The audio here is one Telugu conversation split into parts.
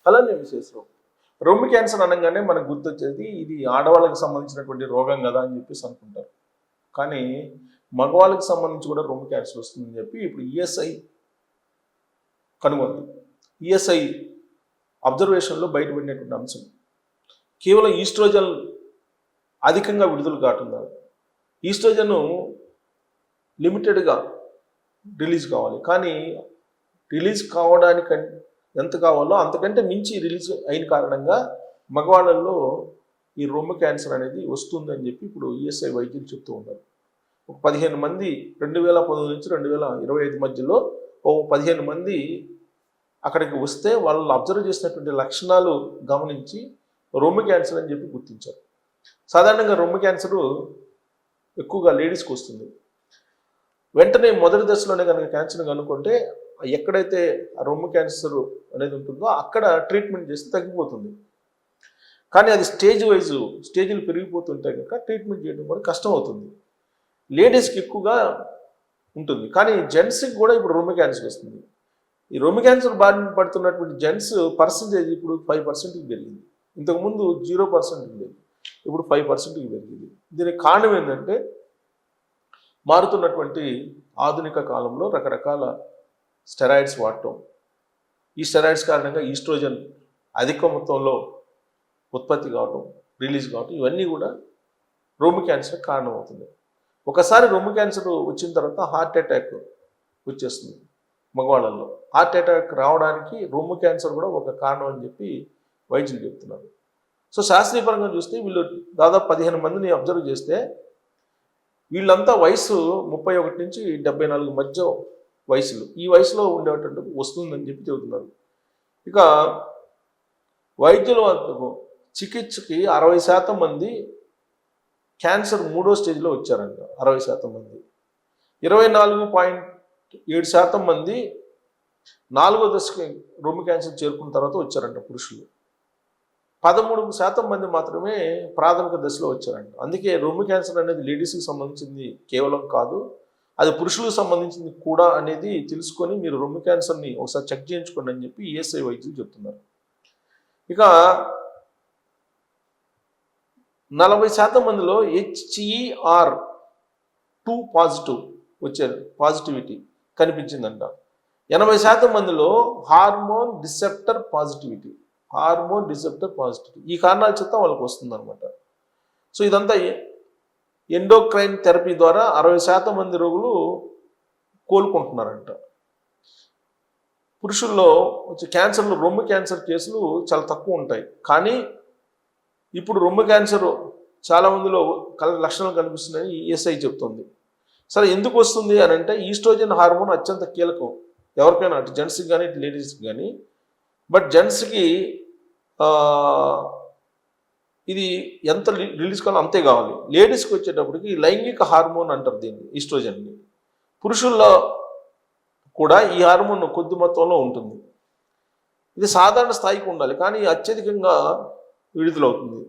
అలానే విశేషం రొమ్ము క్యాన్సర్ అనగానే మనకు గుర్తొచ్చేది ఇది ఆడవాళ్ళకి సంబంధించినటువంటి రోగం కదా అని చెప్పేసి అనుకుంటారు. కానీ మగవాళ్ళకి సంబంధించి కూడా రొమ్ము క్యాన్సర్ వస్తుందని చెప్పి ఇప్పుడు ఈఎస్ఐ కనుగొంది. ఈఎస్ఐ అబ్జర్వేషన్లో బయటపడినటువంటి అంశం కేవలం ఈస్ట్రోజన్ అధికంగా విడుదల కాటున్నారు. ఈస్ట్రోజన్ లిమిటెడ్గా రిలీజ్ కావాలి, కానీ రిలీజ్ కావడానికి ఎంత కావాలో అంతకంటే మించి రిలీజ్ అయిన కారణంగా మగవాళ్ళల్లో ఈ రొమ్ము క్యాన్సర్ అనేది వస్తుందని చెప్పి ఇప్పుడు ఈఎస్ఐ వైద్యులు చెప్తూ ఉన్నారు. ఒక 15 మంది 2019 నుంచి 2025 మధ్యలో 15 మంది అక్కడికి వస్తే వాళ్ళు అబ్జర్వ్ చేసినటువంటి లక్షణాలు గమనించి రొమ్ము క్యాన్సర్ అని చెప్పి గుర్తించారు. సాధారణంగా రొమ్ము క్యాన్సరు ఎక్కువగా లేడీస్కి వస్తుంది. వెంటనే మొదటి దశలోనే కనుక క్యాన్సర్ కనుక్కుంటే ఎక్కడైతే ఆ రొమ్ము క్యాన్సర్ అనేది ఉంటుందో అక్కడ ట్రీట్మెంట్ చేస్తే తగ్గిపోతుంది. కానీ అది స్టేజ్లు పెరిగిపోతుంటే కనుక ట్రీట్మెంట్ చేయడం కూడా కష్టం అవుతుంది. లేడీస్కి ఎక్కువగా ఉంటుంది, కానీ జెంట్స్కి కూడా ఇప్పుడు రొమ్ము క్యాన్సర్ వస్తుంది. ఈ రొమ్ము క్యాన్సర్ బారిన పడుతున్నటువంటి జెంట్స్ పర్సంటేజ్ ఇప్పుడు 5%కి పెరిగింది. ఇంతకుముందు 0% ఉండేది, ఇప్పుడు 5%కి పెరిగింది. దీనికి కారణం ఏంటంటే మారుతున్నటువంటి ఆధునిక కాలంలో రకరకాల స్టెరాయిడ్స్ వాడటం. ఈ స్టెరాయిడ్స్ కారణంగా ఈస్ట్రోజన్ అధిక మొత్తంలో ఉత్పత్తి కావటం, రిలీజ్ కావటం, ఇవన్నీ కూడా రొమ్ము క్యాన్సర్ కారణమవుతుంది. ఒకసారి రొమ్ము క్యాన్సర్ వచ్చిన తర్వాత హార్ట్ అటాక్ వచ్చేస్తుంది మగవాళ్ళల్లో. హార్ట్ అటాక్ రావడానికి రొమ్ము క్యాన్సర్ కూడా ఒక కారణం అని చెప్పి వైద్యులు చెప్తున్నారు. సో శాస్త్రీయపరంగా చూస్తే వీళ్ళు దాదాపు 15 మందిని అబ్జర్వ్ చేస్తే వీళ్ళంతా వయసు 31 నుంచి 74 మధ్య వయసులు, ఈ వయసులో ఉండేటట్టు వస్తుందని చెప్పి చెబుతున్నారు. ఇక వైద్యుల చికిత్సకి 60% మంది క్యాన్సర్ 3వ స్టేజ్లో వచ్చారంట. 60% మంది, 24.7% మంది 4వ దశకి రొమ్ము క్యాన్సర్ చేరుకున్న తర్వాత వచ్చారంట పురుషులు. 13% మంది మాత్రమే ప్రాథమిక దశలో వచ్చారంట. అందుకే రొమ్ము క్యాన్సర్ అనేది లేడీస్కి సంబంధించింది కేవలం కాదు, అది పురుషులకు సంబంధించింది కూడా అనేది తెలుసుకొని మీరు రొమ్ము క్యాన్సర్ని ఒకసారి చెక్ చేయించుకోండి అని చెప్పి ఈఎస్ఐ వైద్యులు చెప్తున్నారు. ఇక 40% మందిలో HER2 పాజిటివిటీ కనిపించిందంట. 80% మందిలో హార్మోన్ రిసెప్టర్ పాజిటివిటీ. ఈ కారణాల చేత వాళ్ళకి వస్తుందన్నమాట. సో ఇదంతా ఎండోక్రైన్ థెరపీ ద్వారా 60% మంది రోగులు కోలుకుంటున్నారంట. పురుషుల్లో వచ్చే క్యాన్సర్లు, రొమ్ము క్యాన్సర్ కేసులు చాలా తక్కువ ఉంటాయి. కానీ ఇప్పుడు రొమ్ము క్యాన్సర్ చాలా మందిలో లక్షణాలు కనిపిస్తున్నాయని ఈఎస్ఐ చెప్తుంది. సరే, ఎందుకు వస్తుంది అని అంటే ఈస్ట్రోజన్ హార్మోన్ అత్యంత కీలకం ఎవరికైనా, అటు జెంట్స్కి కానీ ఇటు లేడీస్కి కానీ. బట్ జెంట్స్కి ఇది ఎంత రిలీజ్ కావాలో అంతే కావాలి. లేడీస్కి వచ్చేటప్పటికి లైంగిక హార్మోన్ అంటారు దీన్ని, ఈస్ట్రోజన్ని. పురుషుల్లో కూడా ఈ హార్మోన్ కొద్ది మొత్తంలో ఉంటుంది. ఇది సాధారణ స్థాయికి ఉండాలి, కానీ అత్యధికంగా విడుదలవుతుంది.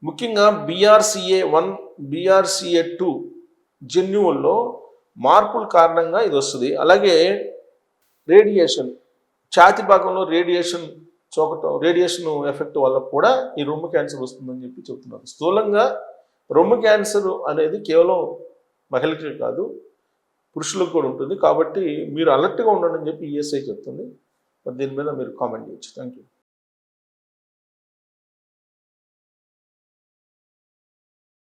ముఖ్యంగా BRCA1, BRCA2 జన్యువుల్లో మార్పుల కారణంగా ఇది వస్తుంది. అలాగే రేడియేషన్, ఛాతి భాగంలో రేడియేషన్ ఎఫెక్ట్ వల్ల కూడా ఈ రొమ్ము క్యాన్సర్ వస్తుందని చెప్పి చెప్తున్నారు. స్థూలంగా రొమ్ము క్యాన్సర్ అనేది కేవలం మహిళలకే కాదు, పురుషులకు కూడా ఉంటుంది. కాబట్టి మీరు అలర్ట్గా ఉండండి అని చెప్పి ఈఎస్ఐ చెప్తుంది. మరి దీని మీద మీరు కామెంట్ చేయొచ్చు. Thank you.